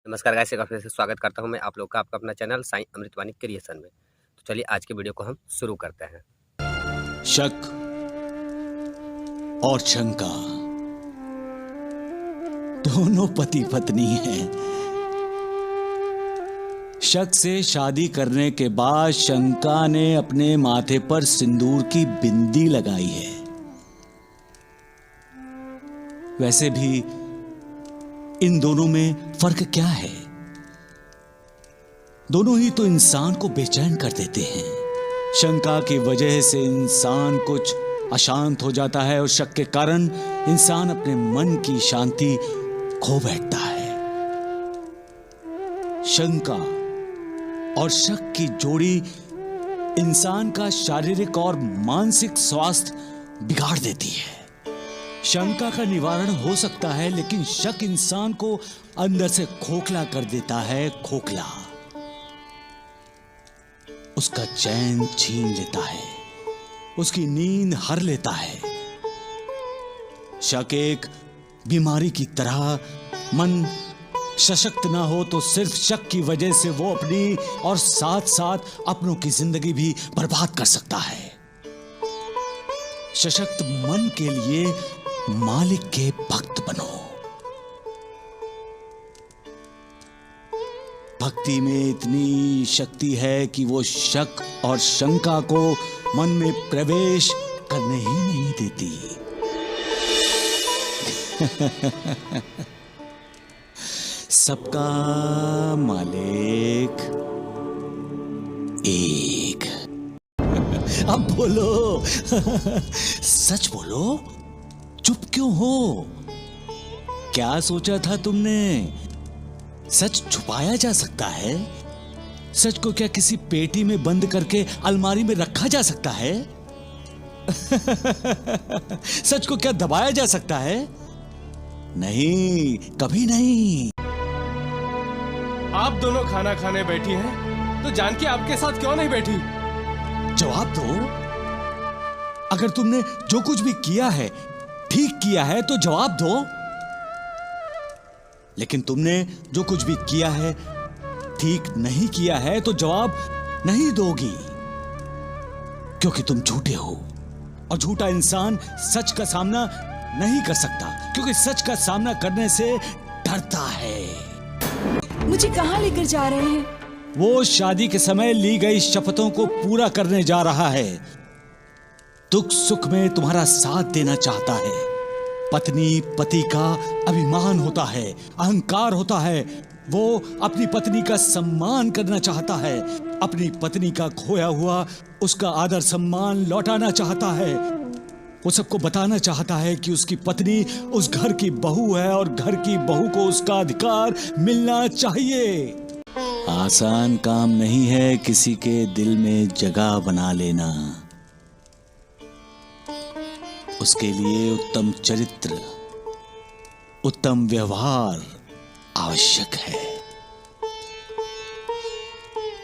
नमस्कार गाइस, एक बार फिर से स्वागत करता हूं मैं आप लोग का आपका अपना चैनल साईं अमृतवाणी क्रिएशन में। तो चलिए आज के वीडियो को हम शुरू करते हैं। शक और शंका दोनों पति पत्नी हैं। शक से शादी करने के बाद शंका ने अपने माथे पर सिंदूर की बिंदी लगाई है। वैसे भी इन दोनों में फर्क क्या है? दोनों ही तो इंसान को बेचैन कर देते हैं। शंका की वजह से इंसान कुछ अशांत हो जाता है और शक के कारण इंसान अपने मन की शांति खो बैठता है। शंका और शक की जोड़ी इंसान का शारीरिक और मानसिक स्वास्थ्य बिगाड़ देती है। शंका का निवारण हो सकता है, लेकिन शक इंसान को अंदर से खोखला कर देता है। खोखला उसका चैन छीन लेता है, उसकी नींद हर लेता है। शक एक बीमारी की तरह, मन सशक्त ना हो तो सिर्फ शक की वजह से वो अपनी और साथ साथ अपनों की जिंदगी भी बर्बाद कर सकता है। सशक्त मन के लिए मालिक के भक्त बनो। भक्ति में इतनी शक्ति है कि वो शक और शंका को मन में प्रवेश करने ही नहीं देती। सबका मालिक एक। अब बोलो, सच बोलो, चुप क्यों हो? क्या सोचा था तुमने? सच छुपाया जा सकता है? सच को क्या किसी पेटी में बंद करके अलमारी में रखा जा सकता है? सच को क्या दबाया जा सकता है? नहीं, कभी नहीं। आप दोनों खाना खाने बैठी हैं, तो जानकी आपके साथ क्यों नहीं बैठी? जवाब दो। अगर तुमने जो कुछ भी किया है ठीक किया है तो जवाब दो। लेकिन तुमने जो कुछ भी किया है ठीक नहीं किया है तो जवाब नहीं दोगी, क्योंकि तुम झूठे हो और झूठा इंसान सच का सामना नहीं कर सकता, क्योंकि सच का सामना करने से डरता है। मुझे कहां लेकर जा रहे हैं? वो शादी के समय ली गई शपथों को पूरा करने जा रहा है। दुख सुख में तुम्हारा साथ देना चाहता है। पत्नी पति का अभिमान होता है, अहंकार होता है। वो अपनी पत्नी का सम्मान करना चाहता है, अपनी पत्नी का खोया हुआ उसका आदर सम्मान लौटाना चाहता है। वो सबको बताना चाहता है कि उसकी पत्नी उस घर की बहू है और घर की बहू को उसका अधिकार मिलना चाहिए। आसान काम नहीं है किसी के दिल में जगह बना लेना। उसके लिए उत्तम चरित्र, उत्तम व्यवहार आवश्यक है।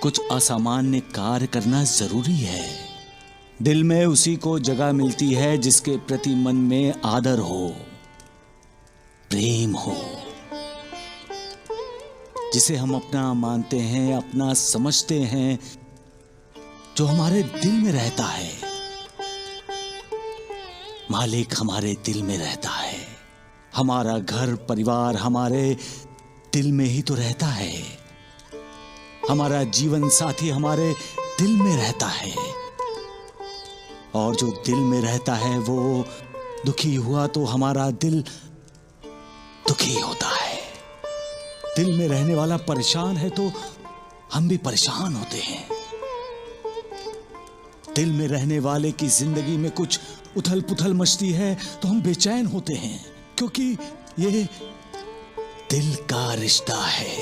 कुछ असामान्य कार्य करना जरूरी है। दिल में उसी को जगह मिलती है जिसके प्रति मन में आदर हो, प्रेम हो, जिसे हम अपना मानते हैं, अपना समझते हैं, जो हमारे दिल में रहता है। मालिक हमारे दिल में रहता है। हमारा घर परिवार हमारे दिल में ही तो रहता है। हमारा जीवन साथी हमारे दिल में रहता है। और जो दिल में रहता है वो दुखी हुआ तो हमारा दिल दुखी होता है। दिल में रहने वाला परेशान है तो हम भी परेशान होते हैं। दिल में रहने वाले की जिंदगी में कुछ उथल पुथल मचती है तो हम बेचैन होते हैं, क्योंकि ये दिल का रिश्ता है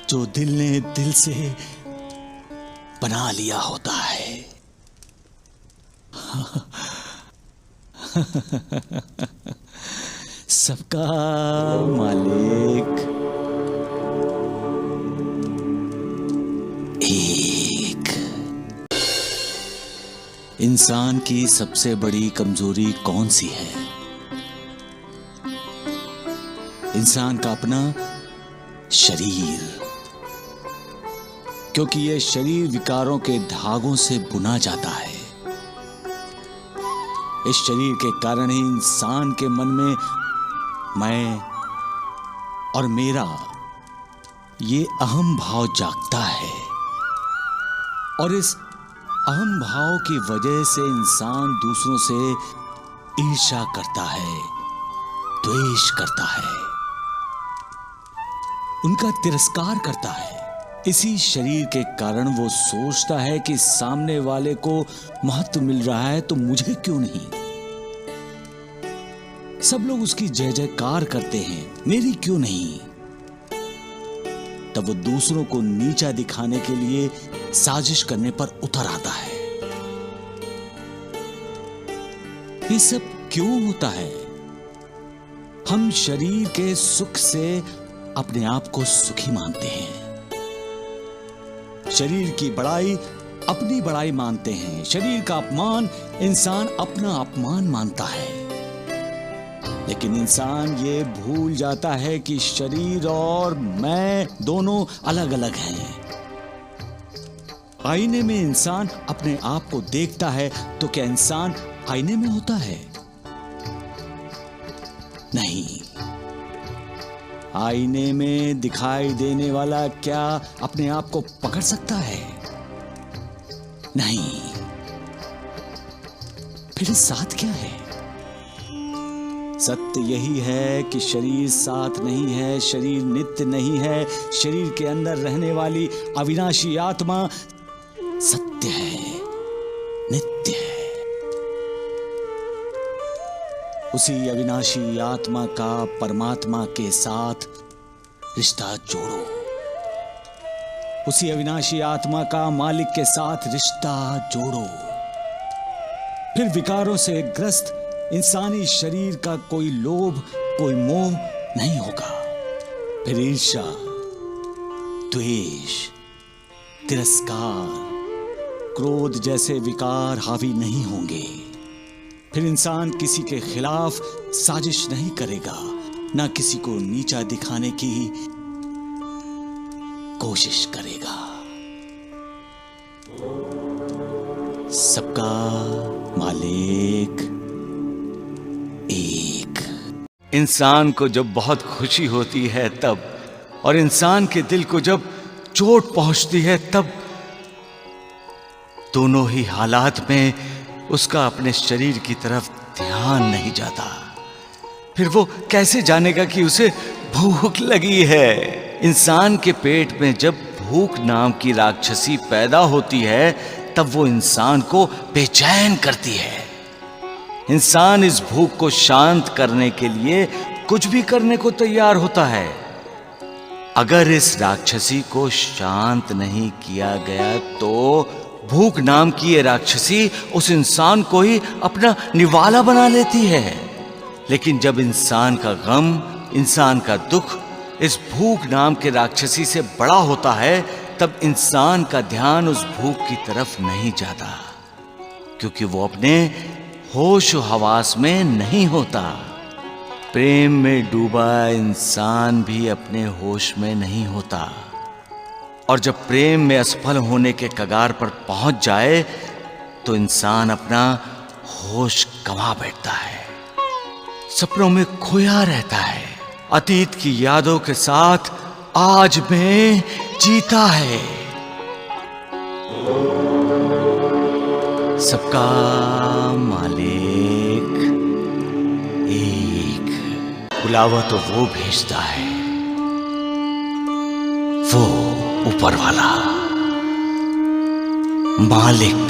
जो दिल ने दिल से बना लिया होता है। सबका मालिक एक। इंसान की सबसे बड़ी कमजोरी कौन सी है? इंसान का अपना शरीर, क्योंकि यह शरीर विकारों के धागों से बुना जाता है। इस शरीर के कारण ही इंसान के मन में मैं और मेरा ये अहम भाव जागता है, और इस अहम भाव की वजह से इंसान दूसरों से ईर्ष्या करता है, द्वेष करता है, उनका तिरस्कार करता है। इसी शरीर के कारण वो सोचता है कि सामने वाले को महत्व मिल रहा है तो मुझे क्यों नहीं। सब लोग उसकी जय जयकार करते हैं, मेरी क्यों नहीं। तब वो दूसरों को नीचा दिखाने के लिए साजिश करने पर उतर आता है। ये सब क्यों होता है? हम शरीर के सुख से अपने आप को सुखी मानते हैं, शरीर की बड़ाई अपनी बड़ाई मानते हैं, शरीर का अपमान इंसान अपना अपमान मानता है। लेकिन इंसान ये भूल जाता है कि शरीर और मैं दोनों अलग अलग हैं। आईने में इंसान अपने आप को देखता है तो क्या इंसान आईने में होता है? नहीं। आईने में दिखाई देने वाला क्या अपने आप को पकड़ सकता है? नहीं। फिर साथ क्या है? सत्य यही है कि शरीर साथ नहीं है, शरीर नित्य नहीं है। शरीर के अंदर रहने वाली अविनाशी आत्मा सत्य है, नित्य है। उसी अविनाशी आत्मा का परमात्मा के साथ रिश्ता जोड़ो, उसी अविनाशी आत्मा का मालिक के साथ रिश्ता जोड़ो। फिर विकारों से ग्रस्त इंसानी शरीर का कोई लोभ, कोई मोह नहीं होगा। फिर ईर्ष्या, द्वेष, तिरस्कार, क्रोध जैसे विकार हावी नहीं होंगे। फिर इंसान किसी के खिलाफ साजिश नहीं करेगा, ना किसी को नीचा दिखाने की कोशिश करेगा। सबका मालिक एक। इंसान को जब बहुत खुशी होती है तब, और इंसान के दिल को जब चोट पहुंचती है तब, दोनों ही हालात में उसका अपने शरीर की तरफ ध्यान नहीं जाता। फिर वो कैसे जानेगा कि उसे भूख लगी है? इंसान के पेट में जब भूख नाम की राक्षसी पैदा होती है तब वो इंसान को बेचैन करती है। इंसान इस भूख को शांत करने के लिए कुछ भी करने को तैयार होता है। अगर इस राक्षसी को शांत नहीं किया गया तो भूख नाम की ये राक्षसी उस इंसान को ही अपना निवाला बना लेती है। लेकिन जब इंसान का गम, इंसान का दुख इस भूख नाम के राक्षसी से बड़ा होता है तब इंसान का ध्यान उस भूख की तरफ नहीं जाता, क्योंकि वो अपने होश व हवास में नहीं होता। प्रेम में डूबा इंसान भी अपने होश में नहीं होता, और जब प्रेम में असफल होने के कगार पर पहुंच जाए तो इंसान अपना होश गंवा बैठता है, सपनों में खोया रहता है, अतीत की यादों के साथ आज में जीता है। सबका मालिक एक। बुलावा तो वो भेजता है, वो ऊपर वाला मालिक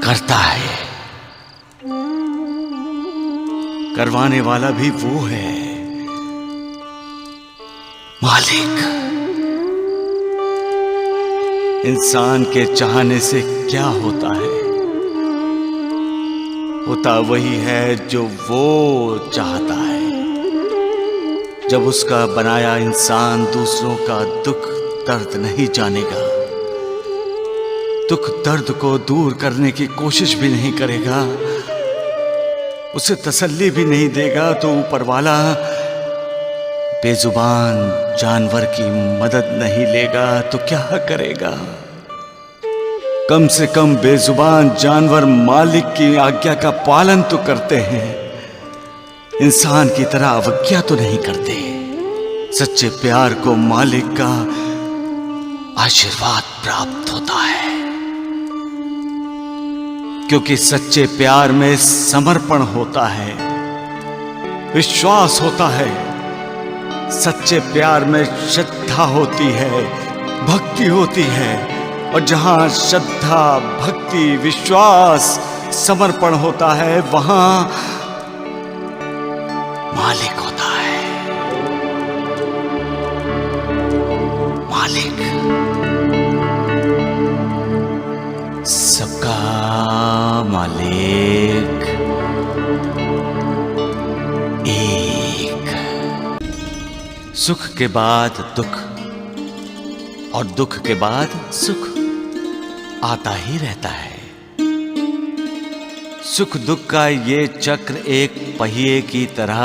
करता है, करवाने वाला भी वो है, मालिक। इंसान के चाहने से क्या होता है? होता वही है जो वो चाहता है। जब उसका बनाया इंसान दूसरों का दुख दर्द नहीं जानेगा, दुख दर्द को दूर करने की कोशिश भी नहीं करेगा, उसे तसल्ली भी नहीं देगा, तो ऊपर वाला बेजुबान जानवर की मदद नहीं लेगा तो क्या करेगा? कम से कम बेजुबान जानवर मालिक की आज्ञा का पालन तो करते हैं, इंसान की तरह अवज्ञा तो नहीं करते। सच्चे प्यार को मालिक का आशीर्वाद प्राप्त होता है, क्योंकि सच्चे प्यार में समर्पण होता है, विश्वास होता है। सच्चे प्यार में श्रद्धा होती है, भक्ति होती है, और जहां श्रद्धा, भक्ति, विश्वास, समर्पण होता है वहां मालिक होता है। मालिक सबका मालिक एक। सुख के बाद दुख और दुख के बाद सुख आता ही रहता है। सुख दुख का ये चक्र एक पहिए की तरह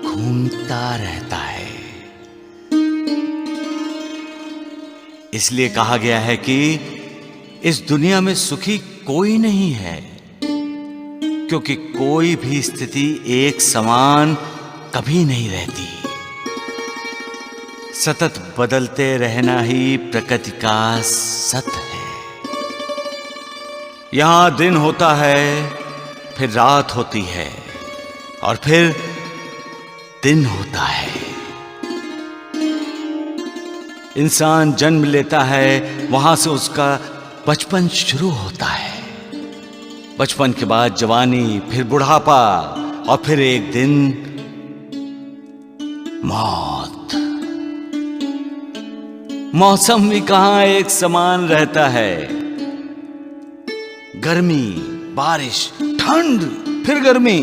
घूमता रहता है। इसलिए कहा गया है कि इस दुनिया में सुखी कोई नहीं है, क्योंकि कोई भी स्थिति एक समान कभी नहीं रहती। सतत बदलते रहना ही प्रकृति का सत्य है। यहां दिन होता है, फिर रात होती है, और फिर दिन होता है। इंसान जन्म लेता है, वहां से उसका बचपन शुरू होता है। बचपन के बाद जवानी, फिर बुढ़ापा, और फिर एक दिन मौत। मौसम भी कहां एक समान रहता है। गर्मी, बारिश, ठंड, फिर गर्मी,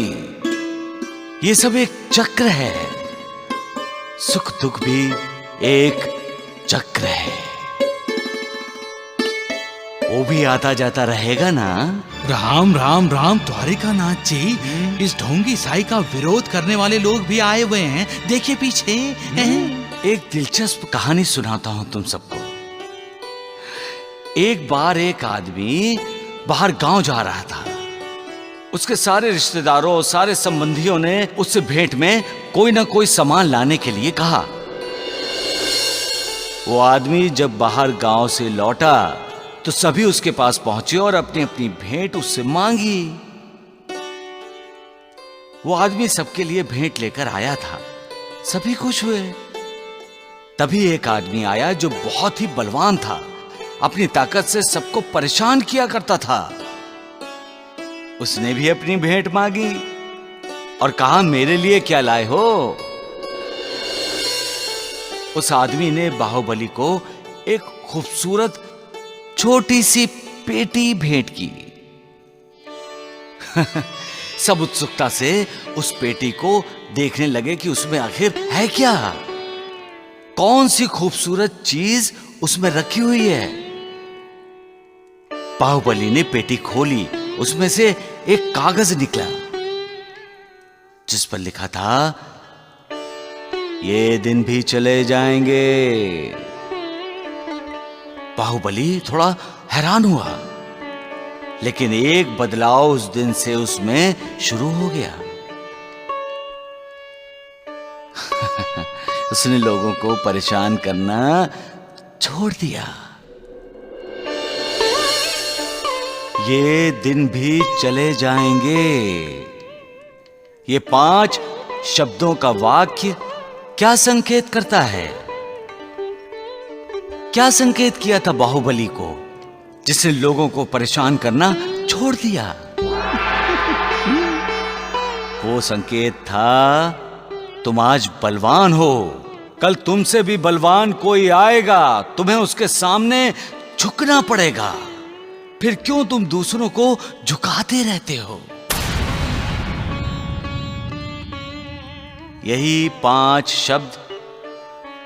ये सब एक चक्र है। सुख दुख भी एक चक्र है, वो भी आता जाता रहेगा ना। राम राम राम द्वारिकानाथ जी, इस ढोंगी साई का विरोध करने वाले लोग भी आए हुए हैं, देखिए पीछे। एक दिलचस्प कहानी सुनाता हूं तुम सबको। एक बार एक आदमी बाहर गांव जा रहा था। उसके सारे रिश्तेदारों, सारे संबंधियों ने उससे भेंट में कोई ना कोई सामान लाने के लिए कहा। वो आदमी जब बाहर गांव से लौटा तो सभी उसके पास पहुंचे और अपनी अपनी भेंट उससे मांगी। वो आदमी सबके लिए भेंट लेकर आया था, सभी खुश हुए। तभी एक आदमी आया जो बहुत ही बलवान था, अपनी ताकत से सबको परेशान किया करता था। उसने भी अपनी भेंट मांगी और कहा, मेरे लिए क्या लाए हो? उस आदमी ने बाहुबली को एक खूबसूरत छोटी सी पेटी भेंट की। सब उत्सुकता से उस पेटी को देखने लगे कि उसमें आखिर है क्या, कौन सी खूबसूरत चीज उसमें रखी हुई है। बाहुबली ने पेटी खोली, उसमें से एक कागज निकला जिस पर लिखा था, ये दिन भी चले जाएंगे। बाहुबली थोड़ा हैरान हुआ, लेकिन एक बदलाव उस दिन से उसमें शुरू हो गया। उसने लोगों को परेशान करना छोड़ दिया। ये दिन भी चले जाएंगे, ये 5 शब्दों का वाक्य क्या संकेत करता है? क्या संकेत किया था बाहुबली को, जिसने लोगों को परेशान करना छोड़ दिया? वो संकेत था, तुम आज बलवान हो, कल तुमसे भी बलवान कोई आएगा, तुम्हें उसके सामने झुकना पड़ेगा। फिर क्यों तुम दूसरों को झुकाते रहते हो? यही 5 शब्द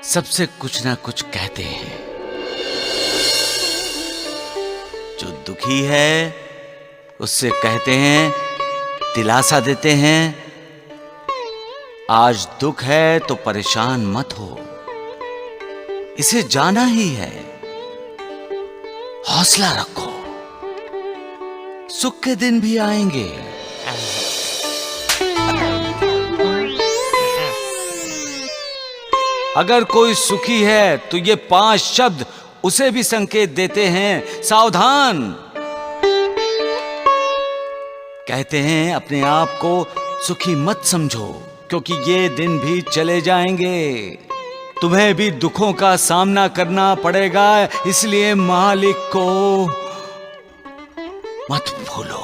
सबसे कुछ ना कुछ कहते हैं। जो दुखी है उससे कहते हैं, दिलासा देते हैं, आज दुख है तो परेशान मत हो, इसे जाना ही है। हौसला रखो, सुख के दिन भी आएंगे। अगर कोई सुखी है तो ये 5 शब्द उसे भी संकेत देते हैं, सावधान। कहते हैं अपने आप को सुखी मत समझो, क्योंकि ये दिन भी चले जाएंगे। तुम्हें भी दुखों का सामना करना पड़ेगा, इसलिए मालिक को मत भूलो।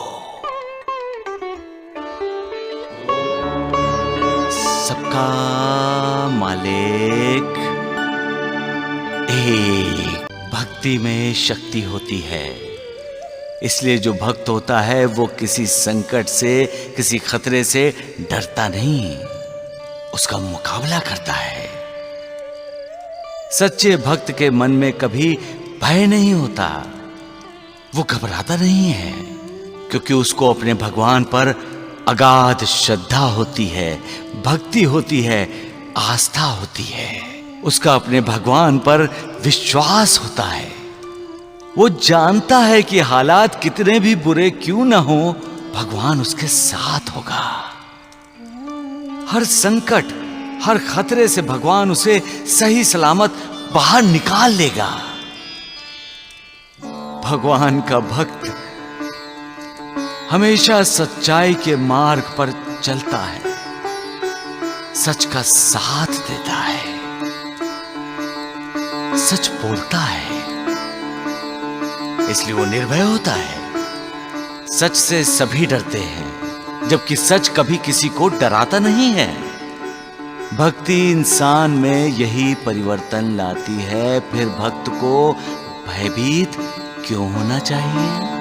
सबका मालिक एक। भक्ति में शक्ति होती है, इसलिए जो भक्त होता है वो किसी संकट से, किसी खतरे से डरता नहीं, उसका मुकाबला करता है। सच्चे भक्त के मन में कभी भय नहीं होता, वो घबराता नहीं है, क्योंकि उसको अपने भगवान पर अगाध श्रद्धा होती है, भक्ति होती है, आस्था होती है। उसका अपने भगवान पर विश्वास होता है। वो जानता है कि हालात कितने भी बुरे क्यों ना हो, भगवान उसके साथ होगा। हर संकट, हर खतरे से भगवान उसे सही सलामत बाहर निकाल लेगा। भगवान का भक्त हमेशा सच्चाई के मार्ग पर चलता है, सच का साथ देता है, सच बोलता है, इसलिए वो निर्भय होता है। सच से सभी डरते हैं, जबकि सच कभी किसी को डराता नहीं है। भक्ति इंसान में यही परिवर्तन लाती है। फिर भक्त को भयभीत क्यों होना चाहिए?